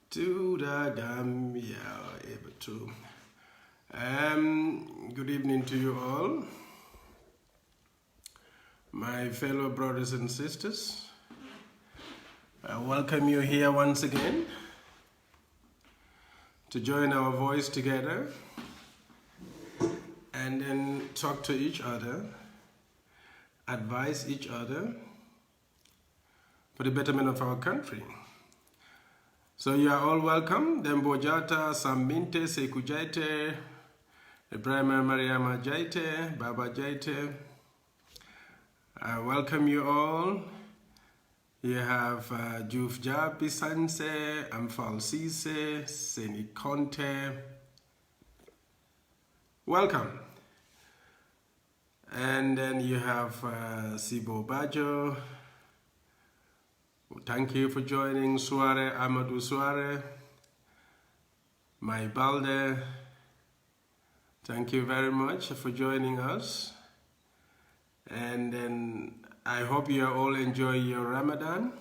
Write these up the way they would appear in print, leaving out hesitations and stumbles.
to the Gambia. Good evening to you all, my fellow brothers and sisters. I welcome you here once again to join our voice together and then talk to each other, advise each other for the betterment of our country. So you are all welcome. Dembo Jata, Sambinte, Seku Jaiteh, Ibrahim Mariama Jaiteh, Baba Jaiteh. I welcome you all. You have Juf Jabi Sanse, Amfal Sise, Seni Conte. Welcome. And then you have Sibo Bajo. Thank you for joining. Suare, Amadou Suare, my Balde. Thank you very much for joining us. And then I hope you all enjoy your Ramadan.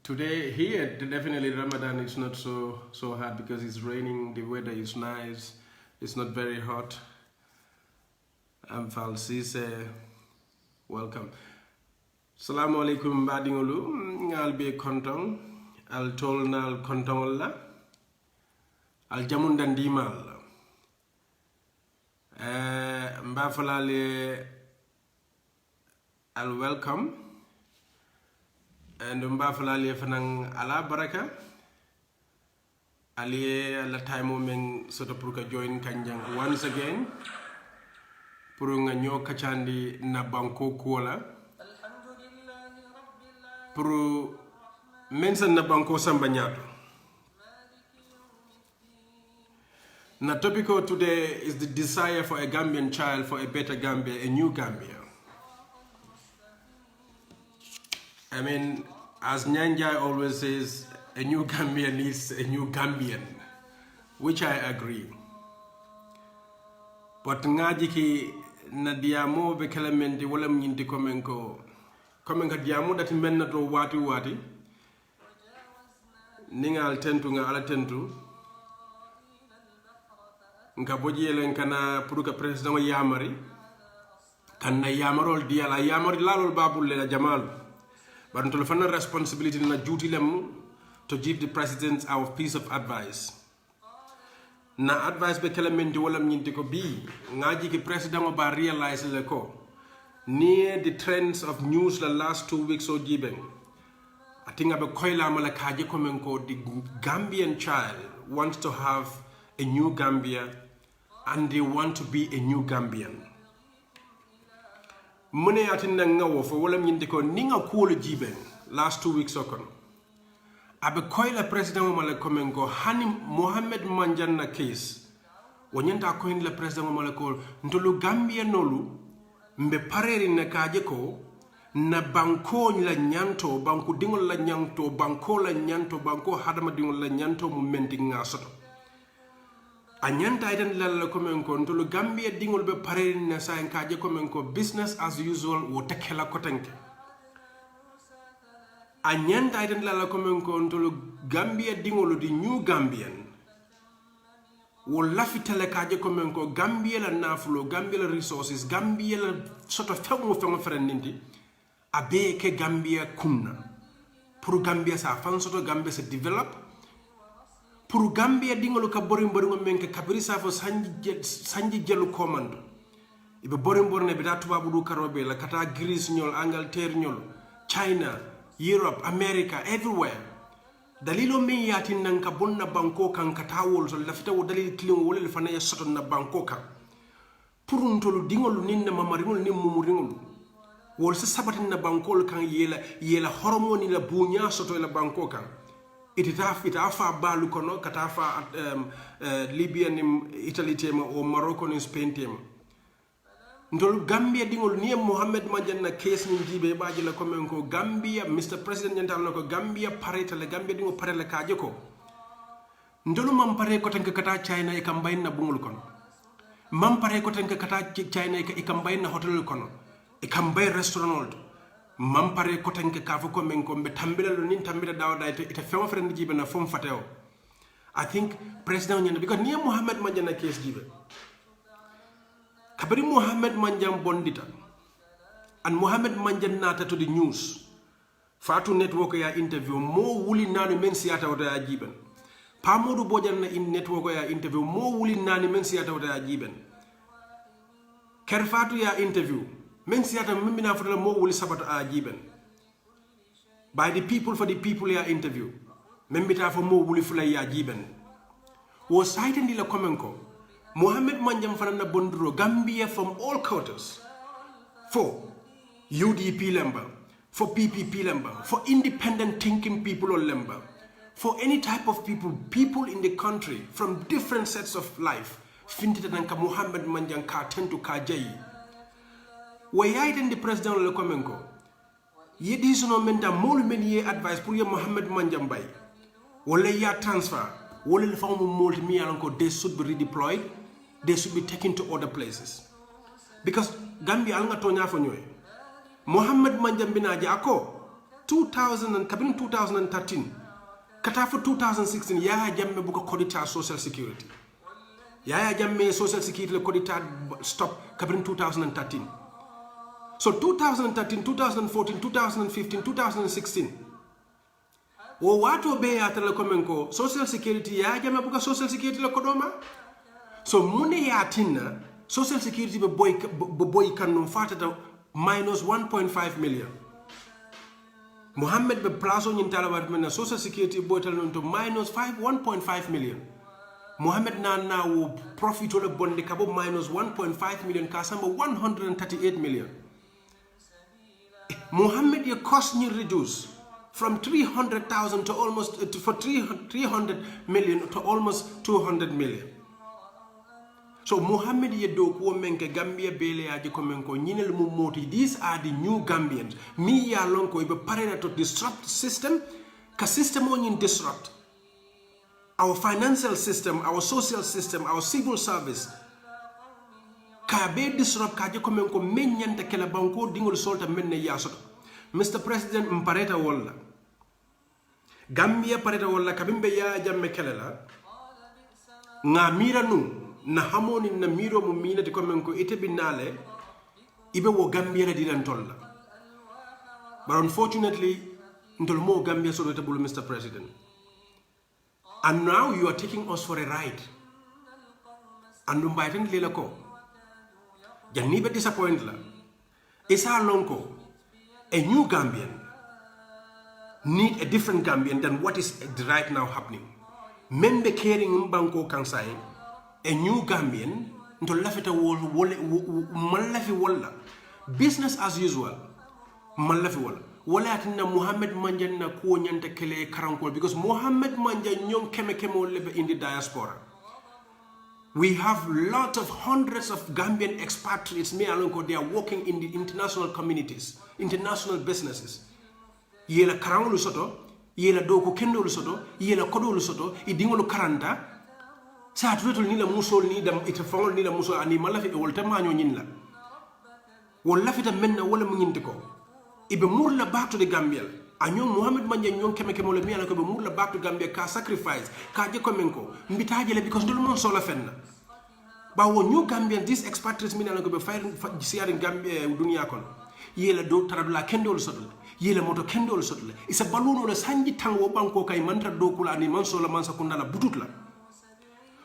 Today here, definitely Ramadan is not so hard because it's raining, the weather is nice, it's not very hot. I'm Falsise. Welcome. Salamu alaikum badingolu. I'll be a kontong. I'll tol nal kontong la. I'll jamundan dimal. Mbafalale. I'll welcome. And mbafalale fanang ala baraka. Aliye la time meng soto pruka join kanjang once again. Pour nga ñoo kacandi na banko kuola pour mensa na banko samba ñaato. Na topico today is the desire for a Gambian child for a better Gambia, a new Gambia. I mean, as Nyanjai always says, a new Gambia needs a new Gambian, which I agree. But ngaji ki na diamo be kelamenti wala mnyinti komenka diamo dati menna to wati ninga al tentu nga ala tentu nka bojiyele nkana puruka president wa yamari kanna yamarol diala yamari lalol babul le jamal but to fana responsibility na duty lem to give the president our piece of advice. Na advice be kelamenti wala mnyinti ko bi ngaji ki president ba realize le ko near the trends of news the last 2 weeks or given I think abe koila mala kaje komenko the Gambian child wants to have a new Gambia and they want to be a new Gambian mune atinna ngawo fo wala mnyinti ko ninga kuolo given last 2 weeks okono abe koila president mala komengo hani Mohamed Manjanna case wonyenta koin la president mala ko ntolu Gambia nolu mbe pareri na kaje ko na banko la nyanto banko dingol la nyanto banko la nyanto banko hadama dingol la nyanto mu menti ngasoto anyanta iden la komengo ntolu Gambia dingol be pareri na sa en kaje komengo business as usual wo tekela kotenke anyanta iden la komengo ntolu Gambia dingolo di new Gambian wo lafitale kaje komengo Gambia la nafulo Gambia la resources Gambia la soto fengo ferendindi abe ke Gambia kunna pour Gambia sa fan soto Gambia se develop pour Gambia dingolo ka borim menke kabiri sa fo sanji jelu commando ibe borim ne be tubabu du karobe la kata Greece nyol Angleterre nyol China Europe America everywhere dalilo min yatin nan ka bonna banko kan katawol so lafita wo dalil klin wala le fana ya soto na banko kan puruntolu dingol ninna mamaringol nim mumuringol wol sa sabatin na bankol kan yela hormoni la bunya soto la banko kan ita fa balu kono kata fa Libya ni Italy tema o Morocco ni Spain tema ndol Gambia dingol ni Mohamed Manjanna case ni jibe baaji la komen ko Gambia Mr President nyantal nako Gambia pareta le Gambia dingo parela kaaje ko ndolu mam pare ko tan kata China e kam bayna bungul kon man pare ko tan ka kata China ka ikambay na hotel kono ikambay restaurant man pare ko tan ka fo ko men ko be tambila lo nin tambila dawda ite fema friend jibe na fom fateo. I think president nyanda because niya Muhammad Manjana case jibe kabari Muhammad Manjam bondita and Muhammad Manjan nata to the news Fatu network ya interview mo wuli nanu men siyata wata ya jiben pa modu bojan na in network ya interview mo wuli nanu men siyata wata ya jiben ker fatu ya interview men siyata mimina fata mo wuli sabata a jiben by the people for the people ya interview membita for mo wuli fula ya jiben wo site ndi la komenko Muhammad Manjam fana bonduro Gambia from all quarters for UDP lemba for PPP lemba, for independent thinking people or lemba, for any type of people in the country from different sets of life. Fintita nanka Muhammad Manjan ka tentu ka jayi. Wayai the president le komenko. Ye disono menta molu meni advice pour ye Muhammad Manjan bay. Wala ya transfer. Wala le famu molti mi alanko they should be redeployed. They should be taken to other places. Because Gambia alanga tonya fo nyoy. Muhammad Manjam Binaji ako 2013 katafu 2016 Yaya Jamme buka kodita social security Yaya Jamme social security le kodita stop kabrin 2013 so 2013 2014 2015 2016 wo wato be atala komenko social security Yaya Jamme buka social security le kodoma so mune ya tinna social security be boy kanum fatata minus 1.5 million. Muhammad be plazo nyin talabat men social security botal non to minus 1.5 million. Muhammad na wo profit ole bonde kabo minus 1.5 million kasamba 138 million. Muhammad your cost ni reduce from 300,000 to almost for 300 million to almost 200 million. So Muhammad Yedo ko menke Gambia bele aji ko menko nyinel mu moti these are the new Gambians mi ya lon ko be parena to disrupt system ka system on disrupt our financial system, our social system, our civil service ka be disrupt ka je ko menko menyante kala banko dingol solta menne ya soto Mr. President mpareta wala Gambia pareta wala kabimbe ya jamme kelela nga mira nu na hamoni na miro mu mina te komen ko ite binale ibe wo Gambia la dilan tolla but unfortunately ndol mo Gambia so notable Mr. President and now you are taking us for a ride and mbayten lela ko janni be disappoint la isa lonko a new Gambian need a different Gambian than what is right now happening membe caring banko kansai a new Gambian to lafita malafi wala business as usual malafi wala wala atina Muhammad Manjan na ko nyanta kele karankol because Muhammad Manjan nyom keme lebe in the diaspora we have lot of hundreds of Gambian expatriates me alonko they are working in the international communities international businesses yela karangolu soto yela doko kendolu soto yela kodolu soto idingolu karanta sa tutul ni la musol ni dam ita fangol ni la musol ani malafi e wolta maño ñin la wala fita menna wala mu ñinti ko ibe mur la back to the Gambia anyo Muhammad Manje ñon keme le mi ala ko be mur la back to Gambia ka sacrifice ka je ko men ko mbitaje le because dul mon sola fenna ba wo new Gambian this expatriates mi ala ko be fayr siar Gambia dunya kon yela do taradula kendol sodul yela moto kendol sodul isa baluno le sanji tango banko kay mantra do kula ni man sola man sakunda la butut la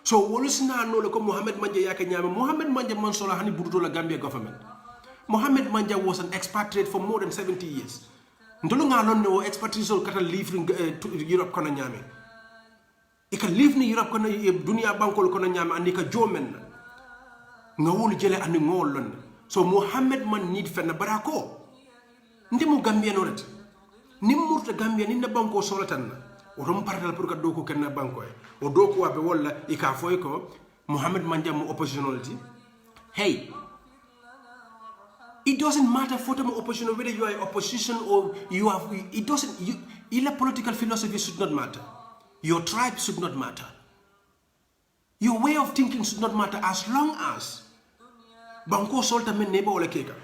so wolusina no le ko Muhammad Manje yake nyame Muhammad Manje man sola hani buduto la Gambia government Muhammad Manje was an expatriate for more than 70 years ndolo nga non no expatriate so kata live to Europe kono nyame e ka live ni Europe kono dunia bankol kono nyame andi ka jomen nga wolu jele andi ngol so Muhammad man need fenna barako ndimu Gambia no ret nim murta Gambia ni na banko sola tan o rom partal pour ka doko kenna banko o doko wabe wala e ka foy ko Muhammad Manje mo oppositionality hey it doesn't matter for the opposition whether you are opposition or you have it doesn't your political philosophy should not matter your tribe should not matter Your way of thinking should not matter as long as banko solta men neba wala keka.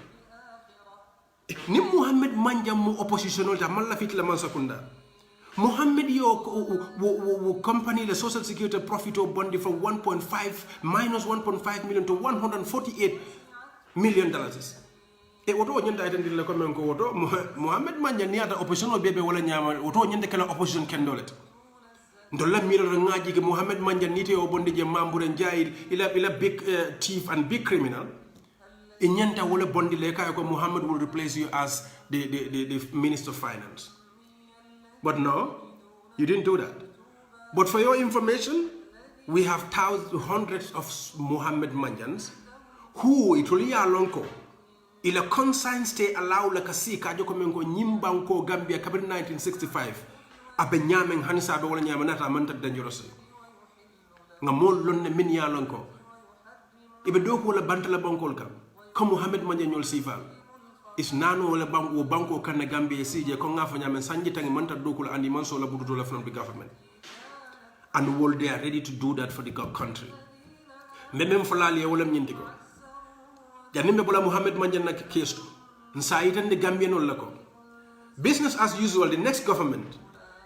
Ni Muhammad manja mu opposition ta malla fit la man sakunda. Muhammad your company the social security profit or bondi from 1.5 minus 1.5 million to 148 million dollars. E woto nyanda iten la comme ko woto Muhammad manja niata opposition o bebe wala nyama woto nyande kala opposition kendolet. Ndolla miro ngaji ke Muhammad manja nite o bondi je mamboure njay ila big thief and big criminal. Inyanta wala bondi le kay ko Muhammad will replace you as the Minister of Finance. But no, you didn't do that. But for your information, we have hundreds of Muhammad Manjans who itulia lonko ila consign stay allow la kasi kajo komengo nyimbanko Gambia kabin 1965 abe nyameng hanisa abe wala nyama nata manta dangerous nga mol lonne min ya lonko ibe do ko la bantala bankol kam ko Muhammad Manja nyol sifal is nano wala banko kan Gambia sije ko nga fa nyame sanji tangi manta do ko la andi man so la buduto la from the government and world they are ready to do that for the country memem falali wala nyindi ko janimbe bola Muhammad Manja nak kesto nsa itande Gambian wala ko business as usual the next government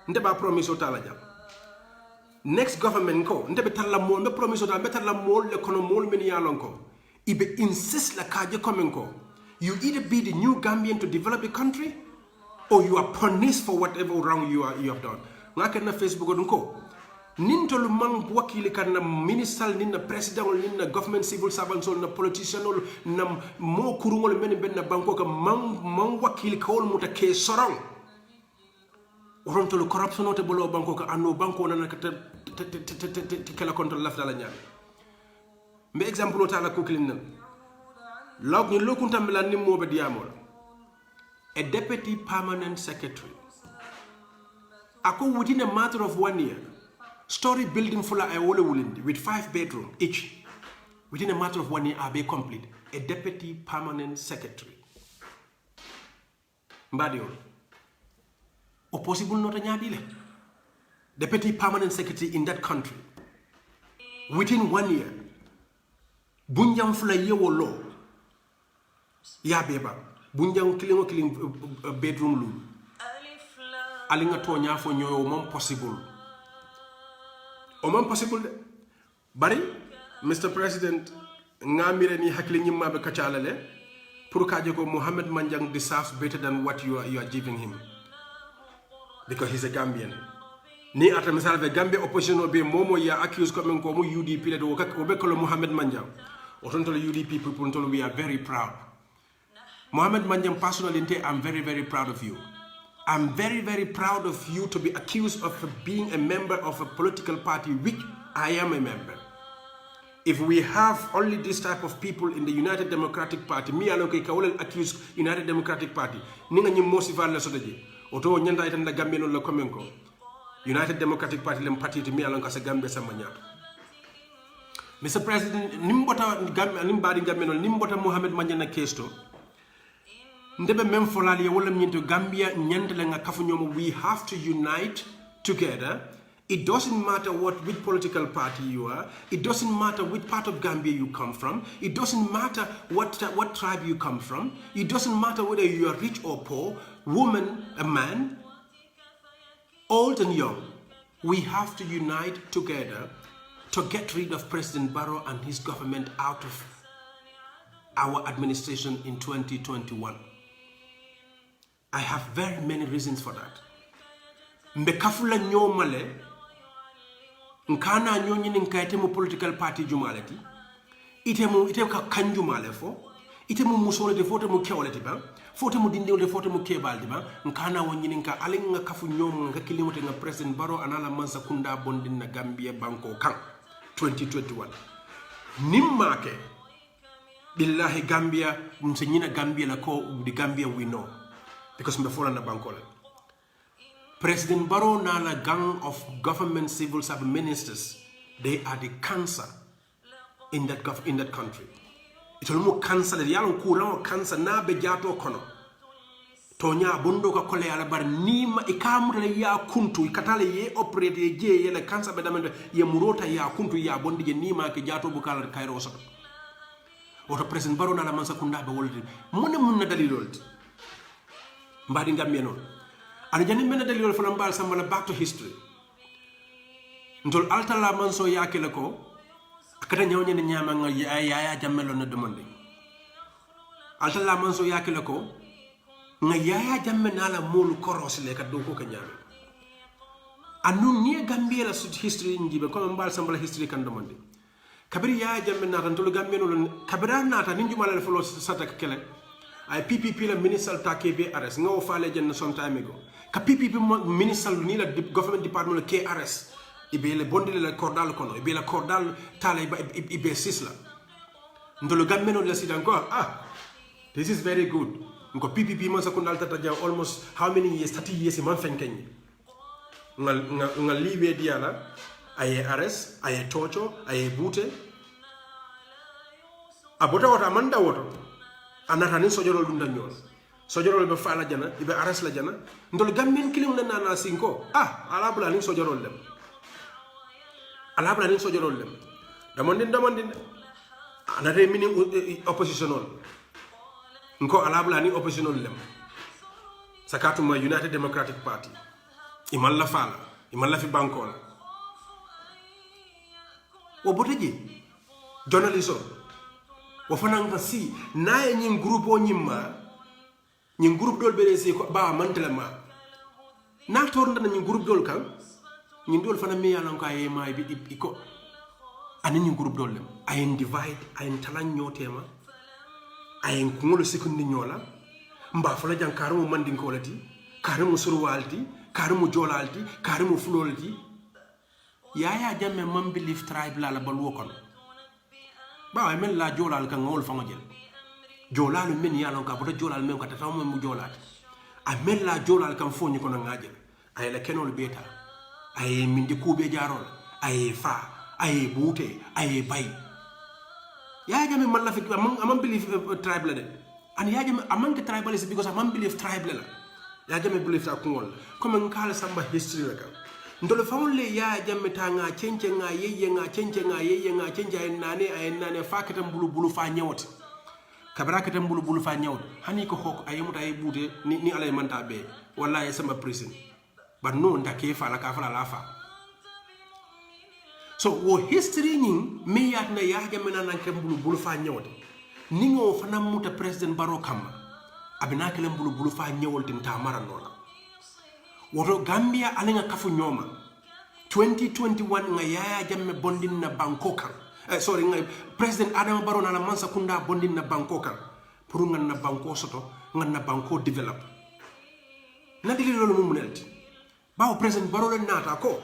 ndeba promise o tala jam next government ko ndebe talla mo be promise o tala betalla mo le kono mo men yalon ko ibe insist la kaje komen ko you either be the new Gambian to develop the country or you are punished for whatever wrong you have done ngaka na Facebook on ko nintolu mang wakili kan na minister ninna president ninna government civil servants na politician na mo kurungol men ben na banko ka mang wakili kawol muta ke sorongorontolu corruption ote bolo banko ka anno banko na ka te kala konto lafta la nyam me example ota la ko kilin log ni lokunta melan ni mo be diamol a deputy permanent secretary ako within a matter of 1 year story building full I wole wulindi with 5 bedrooms each within a matter of 1 year abe complete a deputy permanent secretary mbadio o possible not nyadile deputy permanent secretary in that country within 1 year bunjam fula yewo lo ya beba bunjam killing bedroom lu alinga tonya fo nyoyo mom possible o man possible de bari Mr. President ngamire ni hakli nyimma be kacalale pour kaje ko Muhammad Manjang deserves better than what you are giving him because he's a Gambian ni ata misal be Gambia opposition be momo ya accuse ko men ko mu UDP le do o be ko Muhammad Manjang o ton to UDP people to we are very proud Muhammad Manjang personally I'm very very proud of you. I'm very, very proud of you to be accused of being a member of a political party, which I am a member. If we have only this type of people in the United Democratic Party, me alone can accuse United Democratic Party. Ninga ni mosifa la sodaji. Oto nyanda itanda Gambian la komenko. United Democratic Party lem party to me alone kasa Gambia samanyap. Mr. President, nimbota nimbadi Gambian nimbota Muhammad Manjana kesto. Ndebe mem folali wala nyinto Gambia nyandele nga kafu nyomo we have to unite together. It doesn't matter which political party you are. It doesn't matter which part of Gambia you come from. It doesn't matter what tribe you come from. It doesn't matter whether you are rich or poor, woman, a man, old and young. We have to unite together to get rid of President Barrow and his government out of our administration in 2021. I have very many reasons for that. Mbekafula nyomale nkana nyonyi nkaite mu political party jumaleti ite ka kanjumale fo ite mu musole de foto mu kewleti ba foto mu dinde de foto mu kebaldi ba nkana wonyi nka alinga kafu nyom nga kilimote nga President Barrow anala mansa kunda bondin na Gambia banko kan 2021 nimmake billahi Gambia msenyina Gambia la ko the Gambia we know because mbefora na bankola President Barrow nala gang of government civil service ministers they are the cancer in that country itolumu cancer le yalo kura cancer na be jato kono tonya bondo ka kole ala bar nima ikamre ya kuntu ikatale ye operate ye je ye le kansa bedamende ye murota ya kuntu ya bondi je nima ke jato bukala kayro sa oto president baro na la mansa kunda be wolde mun na dalilol mbadi ngam non ana jani men dalilol fana mbal sambala back to history ndol alta la manso yakele ko akata nyawnya ne nyama nga ya jammelo na demande alta la manso yakele ko nga ya jamme na la molu koros le ka do ko ka nyame anu ni Gambia la sud history njibe ko mbal sambala history kan demande kabiri ya jamme na tan to Gambia no kabira na tan njuma la folo sata kele ay PPP la minister takebe arrest nga o faale jenn some time ago ka PPP minister ni la government department la KRS ibe le bondile la cordal kono ibe la cordal tale ibe sisla ndolo Gambia no la sidan ko this is very good ngo PPP man sakundal tata jaw almost how many years 30 years man fen kenyi ngal liwe diala ay arrest ay torture ay bute abota wata manda woto anata ni sojorol dum dañol sojorol be faala jana ibe arrest la jana ndol Gambian kilim na nana sinko ala bula ni sojorol dem ala bula ni sojorol dem damandin anata mini oppositional nko ala bula ni oppositional dem sakatuma United Democratic Party imal la faala imal la fi bankol o boteji journalism wo fananga si naye ñing groupe o ñimma ñing groupe dol bere si ko ba mantela ma na tor ndana ñing groupe dol kan ñing dol fana mi yalan ko ay may bi iko ani ñing groupe dol lem ay divide ay talan ñotema ay ngolo sekundi ñola mba fa la jankaru mo mandin ko lati karamu surwalti karamu jolalti karamu fulolti yaya jamme mam belief tribe la balwo kon ba men la jolal kan ngol fa ngel jolal men yalon ka boto jolal men ka ta fam mu jolal a men la jolal kan foni ko ngaje ay la kenol beta ay mindi kube jarol ay fa ay bute ay bay ya jame man la fi amam belief tribe la de an ya jame amam ke tribalist because amam belief tribe la ya jame belief ta ko comme ngala samba history la kan ndolo famule ya jamme tanga cence nga yeye nga cence ay nane fakata bulu fa nyawti kabra kata bulu fa nyawti hani ko hok ay muta ay bude ni alay manta be wallahi sama prison but no ndake fa la ka fa la fa so wo history ning me yat na ya jamme nan ke bulu fa nyawti ni ngo fana muta president baro kamba abina kala bulu fa nyawti ta maranola woto Gambia alinga kafu nyoma 2021 nga yaya jamme bondin na bankoka nga president Adam Barrow na mansa kunda bondin na bankoka pour nga na banko soto nga na banko develop na dili lolu mu munelti bawo president Barrow le nata ko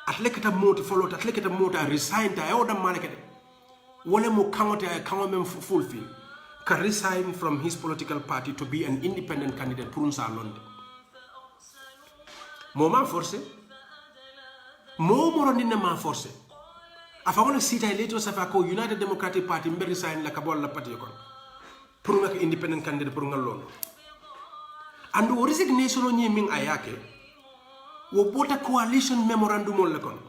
atlekata moti follow atlekata mota resign ta yoda malekade wala mo kangote ay kango fulfill ka resign from his political party to be an independent candidate pour sa londe moment forcé momoro ninna ma forcé afa wala sita leto safa ko United Democratic Party mberi sign la kabol la parti ko pour nga independent candidate pour nga lolo andu resignation ni min ayake wo bota coalition memorandum la kon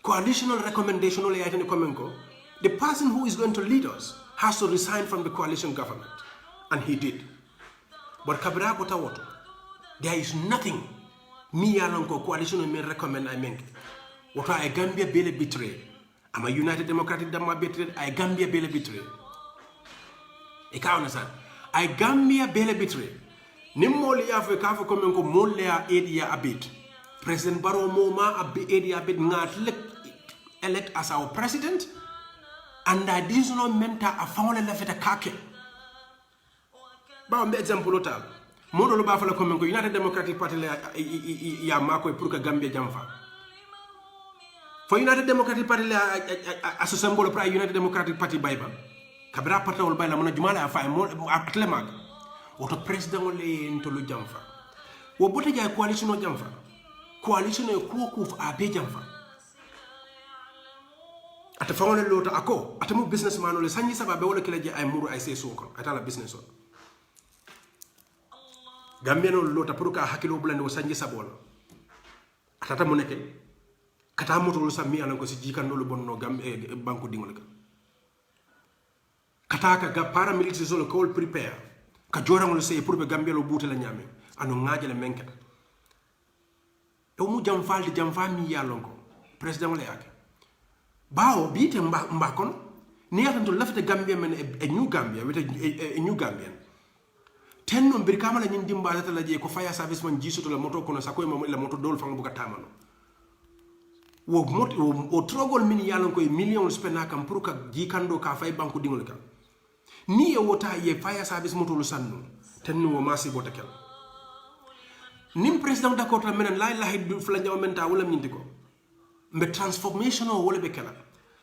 coalitional recommendation la yatani komen ko the person who is going to lead us has to resign from the coalition government and he did but kabra ko tawoto there is nothing mi yalon ko coalition me recommend I make woto ay Gambia bele betray ama United Democratic Dama betray ay Gambia bele betray e ka on sa ay Gambia bele betray nimmoli ya fe ka fa ko men ko molle ya edia abit president Barrow moma abbe edia abit ngat elect as our president and I did not menta a found la feta kake ba on example total modo lo ba fa la ko men ko United Democratic Party la ya mako pour que Gambia jamfa fo United Democratic Party la association pour United Democratic Party bayba kabra patawol bayla mona jumala fa mo atle mag woto president le ento lu jamfa wo bote jay coalition o jamfa coalition e ko a be jamfa ata fawle lota ako ata mo businessman le sanyi sababe wala kila je ay muru ay seso ko ata la business on Gambian on lota pour ka hakilo bulande o sanji sabol atata mo neke kata moto sa mi alan ko si jikando lo bonno banko dingol ka kata ka paramilitary solo ko prepare ka jorangol sey pour be Gambia lo buute la nyame anu ngaaje le menkata e mu jam falmi yalon ko president wala yake bawo biite mba kon ni atan to lafte Gambia men e new Gambia with a new Gambian tenno bir kamala nyin dimba ta la je ko fire service man jisoto la moto kono sakoy mom la moto dol fang bu ka tamano o trogol min yalon ko e million spena kam pour ka jikando ka fay banko dingol ka ni e wota ye fire service moto lu sanno tenno wo masi bota kel nim president d'accord la menen la ilaha illa fla nyaw menta wala nyindi ko mbe transformation o wala be kala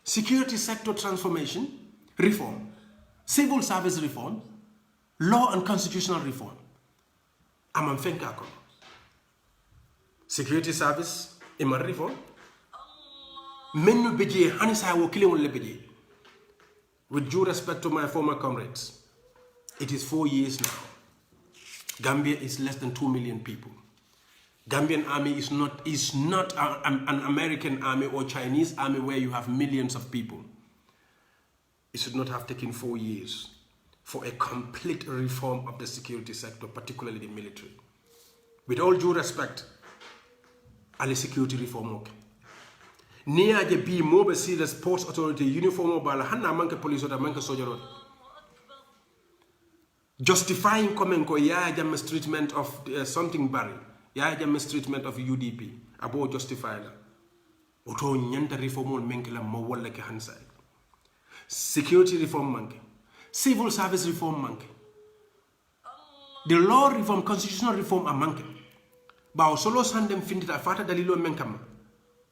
security sector transformation reform civil service reform law and constitutional reform amam fenka ko security service imar reform menu beje hanisa wo kilewol le beje with due respect to my former comrades it is 4 years now. Gambia is less than 2 million people. Gambian army is not an American army or Chinese army where you have millions of people. It should not have taken 4 years for a complete reform of the security sector, particularly the military. With all due respect, ali security reform okay. Nia je bi mobe see the sports authority uniform bala hanna manke police or manke soldier. Justifying comment ko ya jam mistreatment of something Barry, ya jam mistreatment of UDP, abo justify la. Oto nyanta reform menke la mo wala ke hansa. Security reform manke, civil service reform manke, the law reform, constitutional reform a manke. Ba o solo sandem findita fata dalilo menkama.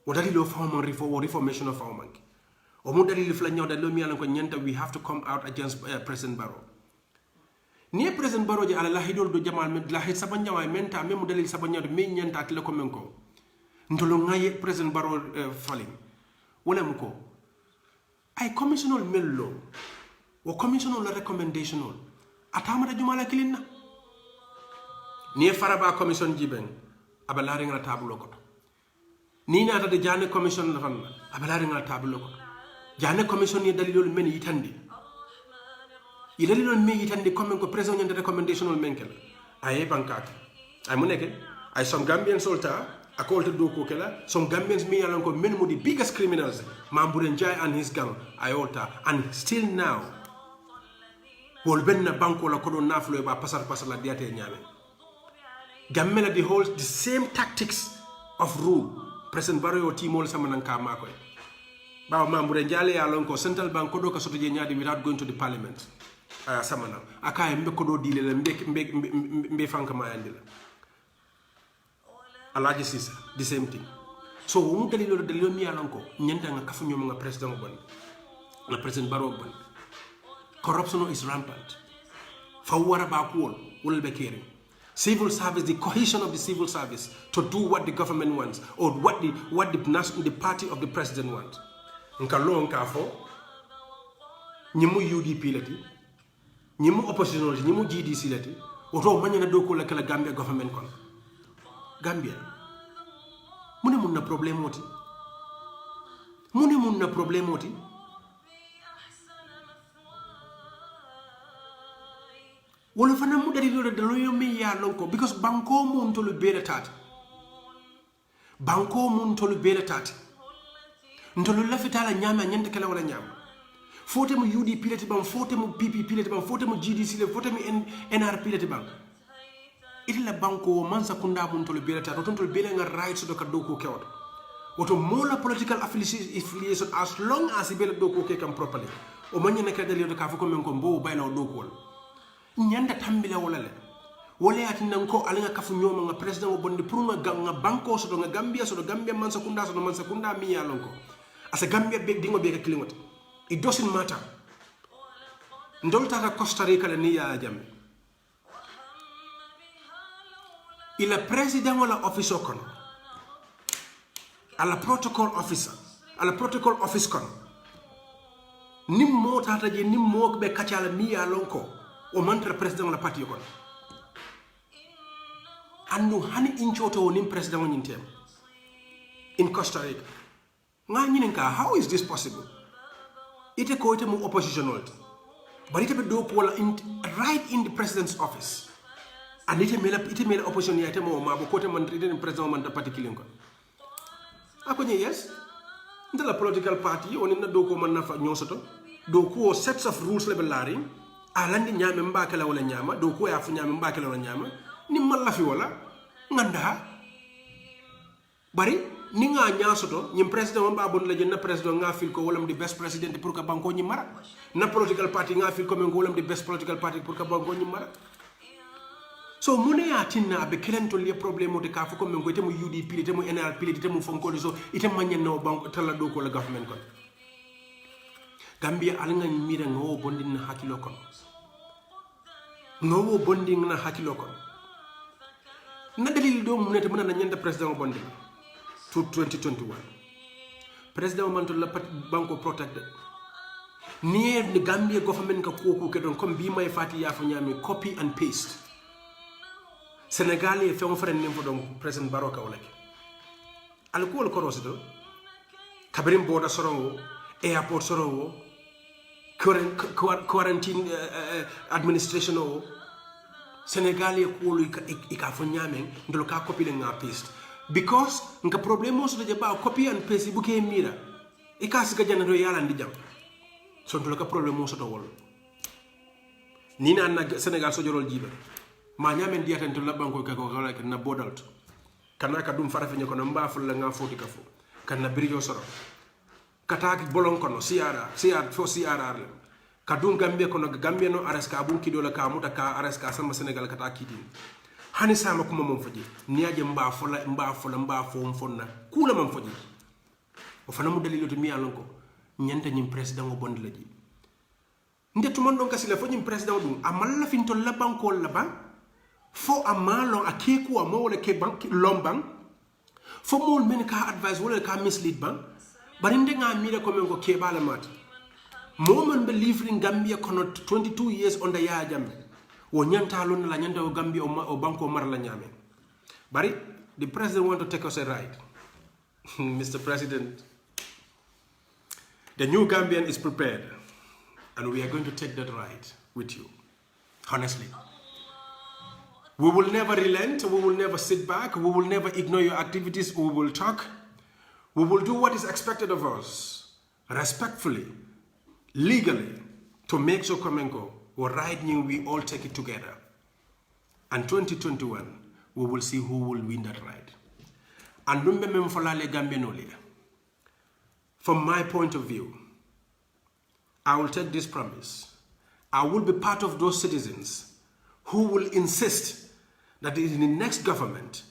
O dalilo form reform or reformation of our manke. O mo dalilo flanyo dalilo mi alan ko nyanta we have to come out against President Barrow. Ni President Barrow je ala lahidol do jamal med lahid sabanya menta memu dalil sabanya do men nyanta atle ko menko ndolo ngaye President Barrow falling wala mko ay commissional mello o commissional recommendational atama da jumala kilinna ni faraba commission jiben abalari ngala tabulo ko ni nata de jane commission la fan abalari ngala tabulo ko jane commission ni dalilol men yitandi il est non mais itande comme ko président de recommendation menkel ay bankak ay moneke ay some Gambian solta akolta do ko kala some Gambians me yalan ko men mo the biggest criminals Mamburen Jai and his gang ay olta and still now wol benna banko la ko do naflo ba pasar la diate nyame gammela the same tactics of rule President Barrow timol samananka makoy ba Mamburen Jai yalan ko central bank ko do ka soto je nyaade without going to the parliament samana akay mbe ko do dile mbe fanka ma andila alaji sisa the same thing so mu dalilo mi yalanko nyenta nga kafu nyoma nga president bon na president Barrow bon corruption is rampant fawara ba ko wol be kere civil service, the cohesion of the civil service to do what the government wants or what the party of the president wants nka lo nka fo nyimu UDP lati ñimu opposition ñimu GDC lati oto mañana do ko la kala Gambia government kon Gambia mune mun na problème oti wala fana mu dari lo de lo yomi ya lonko because banko mun to lu bele tati ndolo la fitala nyama nyante kala wala nyama fote mu UDP lati bam fote mu PP lati bam fote mu GDC lati fote mu NRP lati bam ila banko mansa kunda mun to bele ta to bele nga rights do ka do ko kewot woto mola political affiliation as long as bele do ko ke kam properly o manya na kada le do ka fuko men ko mbo bayna do ko nyanda tambila wala le wala ati nan ko alinga kafu nyoma nga president o bonde pour nga banko so do nga Gambia so do Gambia mansa kunda mi ya lonko asa Gambia be dingo be ka klingot. It doesn't matter. Ndolta Costa Rica le ni ya jam. Il president wala officer kon. Ala protocol officer. Ala protocol office kon. Nim mo tata je nim mo be kachala mi ya lonko o mantra president wala parti kon. andu hani inchoto nim president woni tem in Costa Rica nga nyinen ka how is this possible ite ko ite mu oppositional but ite be do ko right in the president's office and ite mela opposition ya ite mo ma ko te man ite president man ta particular ko ako ni yes ndala political party on na do ko man na fa nyosoto do ko sets of rules level laring alandi nyame mbakala wala nyama do ko ya fu nyame mbakala wala nyama ni malla fi wala nganda bari ni nga nyasoto nyim president mba bon la na president nga fil ko wolam di best president pour ka banko nyi mara na political party nga fil ko men ko wolam di best political party pour ka banko nyi mara so mune ya tinna be kelento li problème de ka fu ko men ko temu UDP temu NRP temu fom ko so item manyen no banko tala do ko la government ko Gambia al nga mira ngo bondin na hakilo ko ngo bondin na hakilo ko na dalil do mu nete muna na nyanda president bondin to 2021 president man to la banko protected near the Gambia government ka ko ke don comme bi may fati ya fa nyami copy and paste Senegal e fe on fren nim fo don president Baroka wala ke al ko ko rosido kabrim boda sorowo airport sorowo quarantine administration o Senegal e ko ka fo nyame ndol ka copy le nga paste because nka problème so de ba copy and paste bu ke mira e ka siga janado yala ndi jam so ndol ka problème so to wol ni na Senegal so jorol jiba ma nyame ndiata to labban ko kala na bodalt kana ka dum fara fe ko na mbaful la nga foti ka fo kana birijo soro kataki bolon kono siara fo siara ka dum Gambia kono Gambia no araska bun kido la ka muta ka araska sama Senegal kata kidin hani sama kuma mom faji niaje mbafo fonna kula mam faji o fana mu dalilo to mi alon ko nyanta nyim president o bond la ji nde to mon don kasila fo nyim president dum amalla fin to la banko la ban fo amalo akeku amo wala ke bank lombang fo mol men ka advice wala ka mislead ban barinde nga mira ko men ko ke bala mat moment believe in Gambia kono 22 years on the ya jambe wo nyanta lon la nyanta o Gambia o banko mar la nyame bari the president want to take us a ride Mr. President, the new Gambian is prepared and we are going to take that ride with you honestly. We will never relent, we will never sit back, we will never ignore your activities, we will talk. We will do what is expected of us, respectfully, legally, to make sure Komenko or right new, we all take it together. And 2021, we will see who will win that ride. And from my point of view, I will take this promise. I will be part of those citizens who will insist that in the next government,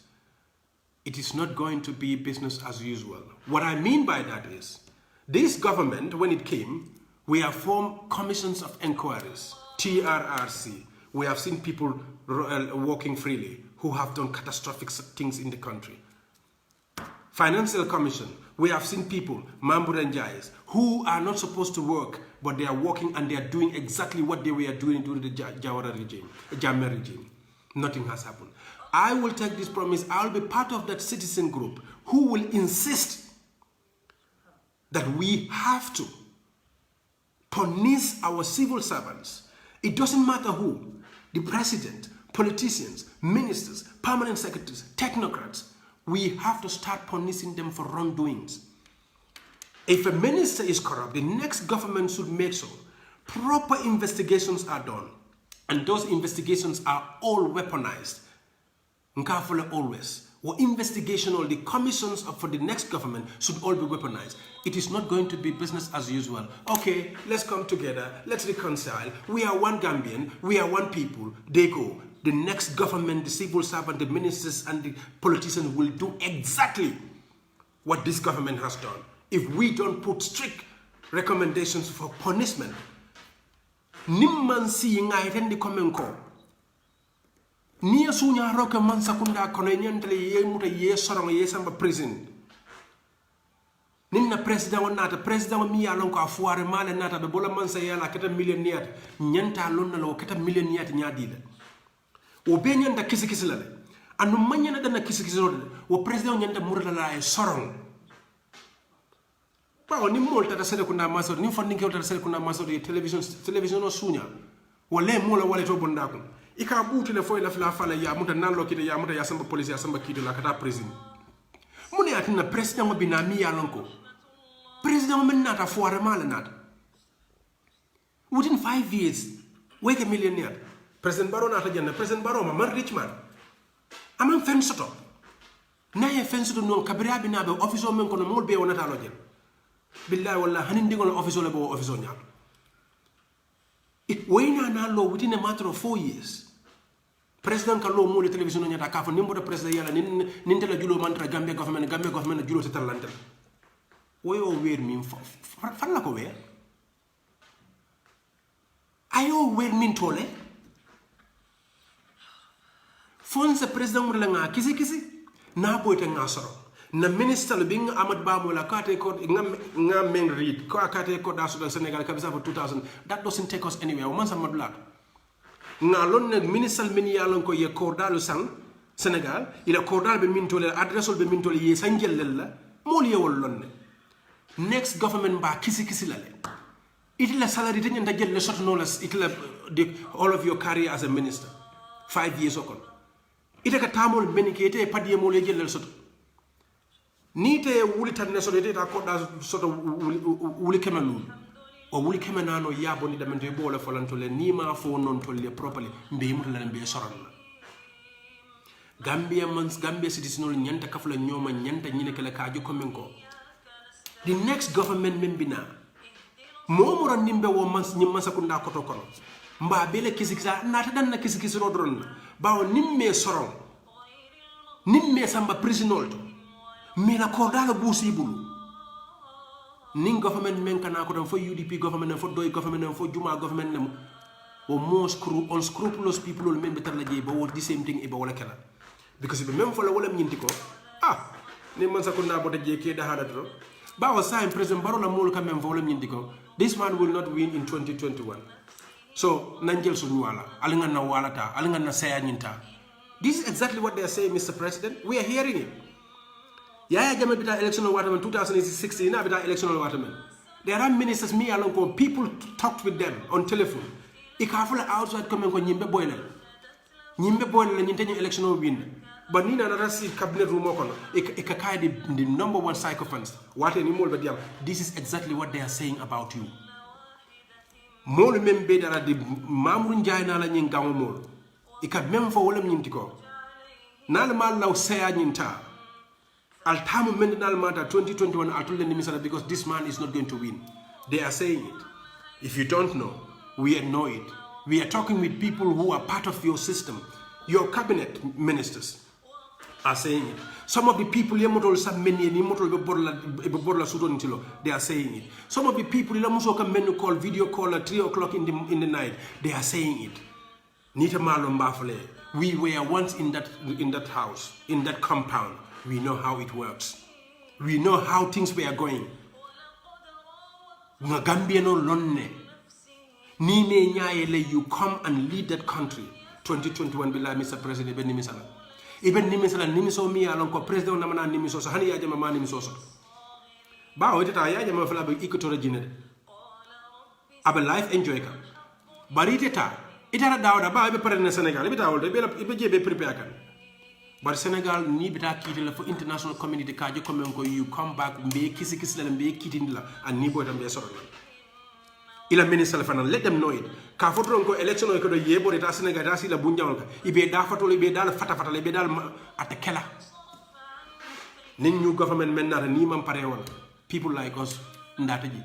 it is not going to be business as usual. What I mean by that is, this government, when it came, we have formed commissions of inquiries, TRRC. We have seen people walking freely who have done catastrophic things in the country. Financial Commission, we have seen people, Mambur and Jais, who are not supposed to work, but they are working and they are doing exactly what they were doing during the Jammeh regime. Nothing has happened. I will take this promise. I will be part of that citizen group who will insist that we have to punish our civil servants. It doesn't matter who, the president, politicians, ministers, permanent secretaries, technocrats. We have to start punishing them for wrongdoings. If a minister is corrupt, the next government should make sure proper investigations are done. And those investigations are all weaponized. Nkafula always. Or investigation or the commissions for the next government should all be weaponized. It is not going to be business as usual. Okay, let's come together, let's reconcile. We are one Gambian, we are one people. They go. The next government, the civil servant, the ministers and the politicians will do exactly what this government has done. If we don't put strict recommendations for punishment, nimman si ngai rendi komenko niya sunya roke man sakunda kono nyantale ye muta ye sorong ye samba prison ninna president wonata president mi ya lon ko afuare male nata be bola man sa yala kata million niat nyanta lon na lo kata million niat nyaadi la o be nyanda kisi la anu manyana dana kisi wo president nyanda murala la e sorong bawo ni molta da sele kunda masor ni fonni kewta da sele kunda masor e television o sunya wala mola wala to bonda ko ika buti le foy la fala ya muta nallo kide ya muta ya samba police ya samba kide la kata president mune atina president bi na mi ya lonko president men nata foire mala nata within 5 years wake a millionaire president baro nata janna president baro man rich man amam fen soto na ye fen soto non kabira bi na be office o men ko no mol be wonata lo jel billahi wallahi hanin dingol office o le bo office o nyaam it wayna na lo within a matter of 4 years president ka lo mo le television o nyata ka fa nimbo de president yala nin tele julo mantra Gambia government julo te talante woyo wer min fan la ko wer ayo wer min tole fonse president mo la nga kisi na boyta nga soro na minister bi nga Amat Ba mo la kate ko nga men read ko akate ko da Sudan Senegal kabisa for 2000 that doesn't take us anywhere man sa madula nga lon ne minister min yalon ko ye ko dalu sang Senegal ila ko dal be min tole adressol be min tole ye sanjel la mo li yewol lon ne next government ba kisi la le itla salary te nyanda jelle soto no la itla all of your career as a minister 5 years ago ite ka tamol benikete padiye mo le jelle soto ni te wuli tan ne soto ta ko da soto wuli kemelul o wuli kemenano yabo ni damente bole folantole ni ma fo non tolle properly mbe mutala mbe soron Gambia citizen nyanta kafula nyoma nyanta nyine kala kaaju komen ko the next government membina momoro nimbe wo mans nyim masakunda koto kono mba bele kisikisa nata dan na kisikisi rodron bawo nimme soron nimme samba prisonol to mi la ko dala busi bulu ning government men kana ko don fo UDP government fo doy government fo juma government nem o mo unscrupulous people men be tan la jey ba wo the same thing e ba wala kala because be même fo la wala nyinti ko ni masakunda bote je ke da hada to bawo sign president barola molu quand même volum nyindiko this man will not win in 2021 so nanjel suñu wala alinga na walata alinga na saya nyinta this is exactly what they are saying, Mr. President. We are hearing it. Yaya Jame bita election waterman 2016 na bita election waterman. There are ministers me along ko people talked with them on telephone ikafula outside comment ko nyimbe boylal nyintenye election win. But Nina Narasi cabinet room the number one psychophants. What anymore but this is exactly what they are saying about you. Mol membe dara di mamrun jay na la nyin gawo mol. Ika mem fo wala nyimtiko. Nal mal law saya nyinta. Al tamu men nal mata 2021 atul ni misala because this man is not going to win. They are saying it. If you don't know, we know it. We are talking with people who are part of your system. Your cabinet ministers are saying it. Some of the people they are saying it. Some of the people call video call at 3 o'clock in the night, they are saying it. We were once in that house, in that compound. We know how it works. We know how things were going. You come and lead that country. 2021 bila Mr. President Ben Nimisala. Even Nimisala Nimiso mi alon ko president na mana Nimiso so hani ya jama ma Nimiso so. Ba o tata ya jama fala be ikotora jinede. Aba life enjoy ka. Bari tata itara dawda ba be pare na Senegal be tawol be jebe prepare kan. But Senegal ni bita kitila for international community ka je comme ko you come back be kisi la be kitindila and ni boy tam be soro. Ila minister fana let them know it. Ka fotron ko election ko do yebo ta Senegal ta sila bunjawol ka ibe da fatol ibe dal fata ibe dal atakela. Nin new government men na ni mam pare won. People like us ndataji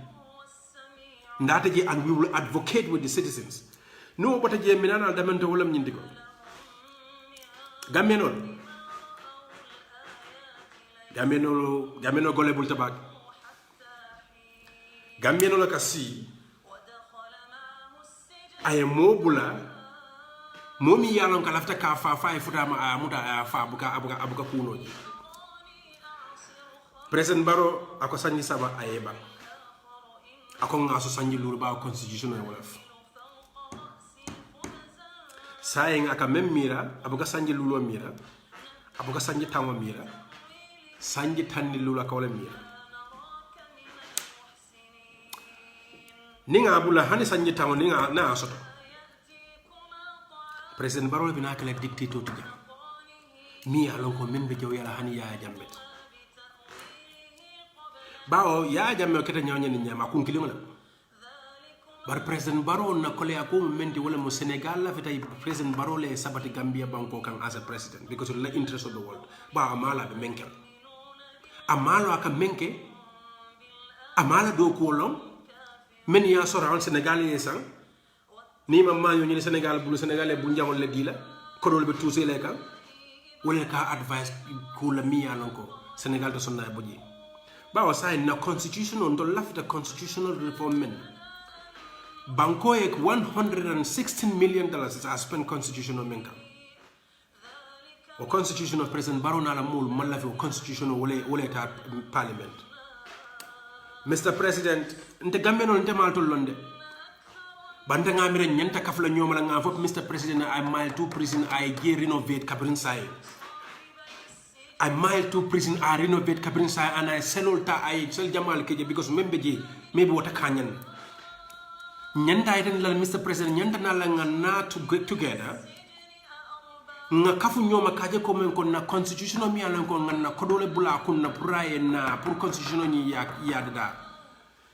and we will advocate with the citizens. No bota je minana damento wolam nyindiko. Gambeno gole bul tabak. Gambeno la kasi aye mobula momi yalon ka lafta ka fa futama amuta fa abuka kuno. President Barrow ako sanji saba ayeba ako ngaso sanji lulu ba constitutional wolf saying aka mem mira abuka sanji lulu mira abuka sanji tango mira sanji tanni lula kawle mira ninga abula hani sanji tango ninga na soto president Barrow bina kala dictator tuja mi alon ko membe jaw yala hani ya jambe bawo ya jambe kete nyawnya ni nyama kun kilimo la bar president Barrow na kole ko menti wala mo Senegal la fitay president Barrow le sabati Gambia banko kan as a president because of the interest of the world ba amala be menkel amalo aka menke amala do ko lom men ya soral Senegal yesan ni ma yo ni Senegal bulu Senegalais bu njamol le dila ko dol be tousé le kan wala ka advice ko la mi ya lon ko Senegal to sonna boji bawo say na constitution on do lafta constitutional reform men banko ek $116 million is a spent constitutional menka o constitution of president Barrow na la mul malafi o constitutional wala ta parliament Mr. President nte gambe non nte mal to londe banta ngamire nyanta kafla nyomala nga fop Mr. President I mile to prison I ge renovate kabrin sai I mile to prison I renovate kabrin sai and I sell ta I sell jamal keje because membe je maybe wata kanyan nyanta iten la Mr. President nyanta na la nga na to get together nga kafu nyoma kaje ko men ko na constitutional mi alan ko nga na kodole bula kun na puraye na pour constitutional ni ya da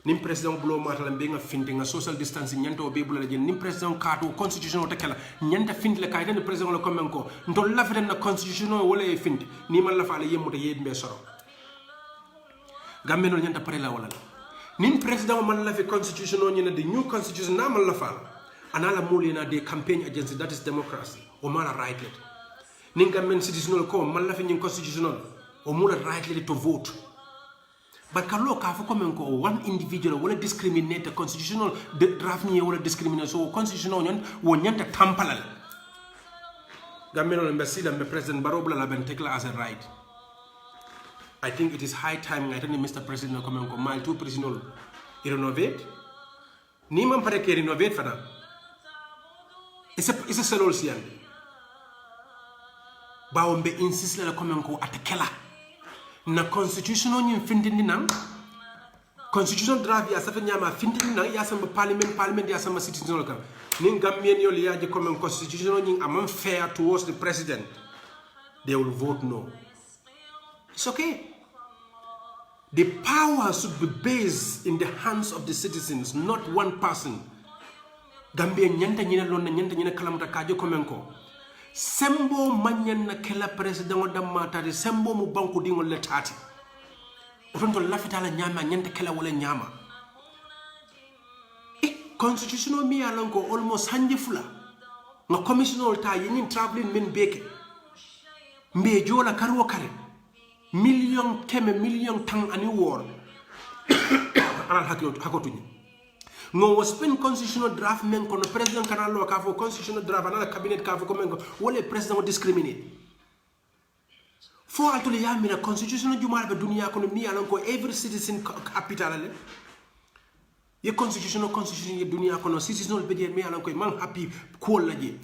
nim president bulo matala be nga finti nga social distancing nyanta o be bula la nim president kato constitutional takela nyanta finti la kayta ni president la ko men ko ndol la feten na constitutional wala e finti ni man la fa la yemuta yedbe soro gambe no nyanta pare la wala nin president man la fi constitution on the new constitution na man la fa anala mulina de campaign agency that is democracy o mala right let nin gamen citizen ko man la fi nin constitutional o mula right let to vote but kalo ka fa komen ko one individual wala discriminate the constitutional draft ni wala discriminate so constitutional nyon wo nyanta tampalal gamen on mbasila me president Barrow la ben tekla as a right I think it is high time I think Mr. President come on mile 2 prison renovate ni man pare ke renovate fana it's a selol sian bawo be insist la come ko atakela na constitutional ni findindi nan constitutional draft ya safa nyama findindi nan ya samba parliament ya samba citizen kan ni Gambian yo ya je come constitutional ni am fair towards the president they will vote no. It's okay. The power should be based in the hands of the citizens, not one person. Gambia nyanta nyina lonna nyanta nyina kalamata kajo komenko. Sembo manyan na kela president o damma tati sembo mu banku dingo le tati. Ofanto lafita la nyama nyanta kela wala nyama. Constitutional mi alanko almost hanjifula. Nga commissioner ta yin traveling men beke. Mbe jola karwo kare. Million tang ani war alal hakotuni no was spend constitutional draft men kono president kana lo ka fo constitutional draft ana cabinet ka fo ko men ko wala president discriminate fo alto le yamina constitutional jumal be dunia kono mi alan ko every citizen capital ale ye constitution ye dunia kono citizen be je mi alan ko man happy ko laje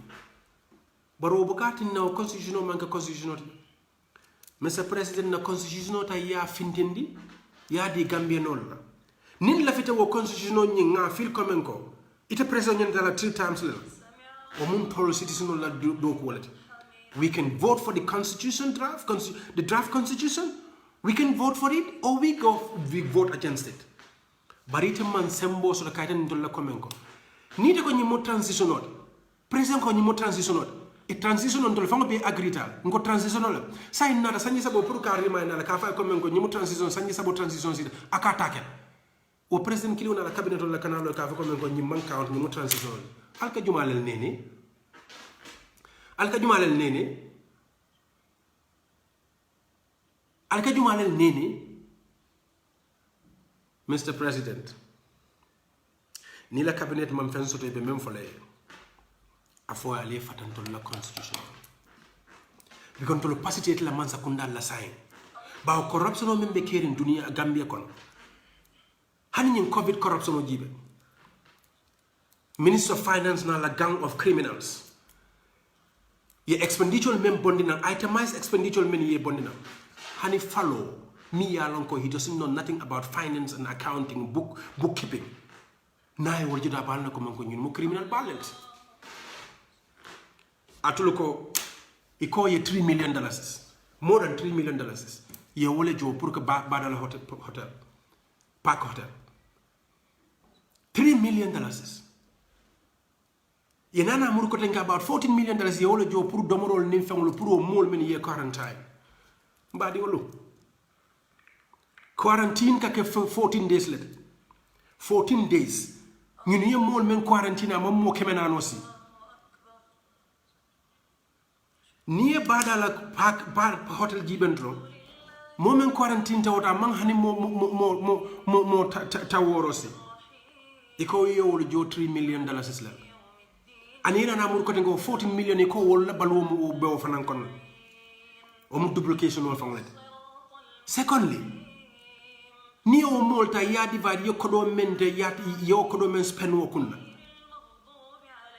baro bukati na constitutional man ka constitutional Mr. President na constitution ta ya fintindi ya di Gambian la nin la fita wo constitution ni nga fil komen ko ita president la 3 times la o mun tolo citizen la do ko walati we can vote for the constitution draft the draft constitution we can vote for it or we vote against it barita man sembo so la kaytan dol la komen ko ni de ko ni mo transition not president ko ni mo transition not e transition on fango be agrital ngo transition la say nada sanyi sabo pour ka rima na la ka fa ko men ko nyimu transition sanyi sabo transition si aka takel o president kili na la cabinet la kanalo ka fa ko men ko nyim man count nyimu transition alka jumalel nene Mr. President ni la cabinet mam fen soto be même folé afo ale fatanto la constitution bi kon to lo pasite la mansa kunda la sai ba corruption o membe kerin dunia Gambia kon hani nyin covid corruption o jibe Minister of Finance na la gang of criminals ye expenditure men bondina itemized expenditure men ye bondina hani follow mi ya lon ko he doesn't know nothing about finance and accounting bookkeeping nay wol juda balna ko man ko ñun mo criminal balance atuluko iko ye $3 million more than $3 million ye wole jo pour que badala hotel park hotel $3 million ye nana mur ko tenga about $14 million ye wole jo pour domorol nim fanglo pour mol men ye quarantine mbadi wolo quarantine ka ke 14 days let 14 days ñun ye mol men quarantine am mo kemenano si niye badala park hotel jibentro momen quarantine tawta man hani mo taworosi iko yewol jo $3 million la anina na mur ko tengo 14 million iko wol la balwo mo be fanan kon o mu duplication wol fanglete secondly ni o molta ya divide yo kodo mente ya yo kodo men spend wo kunna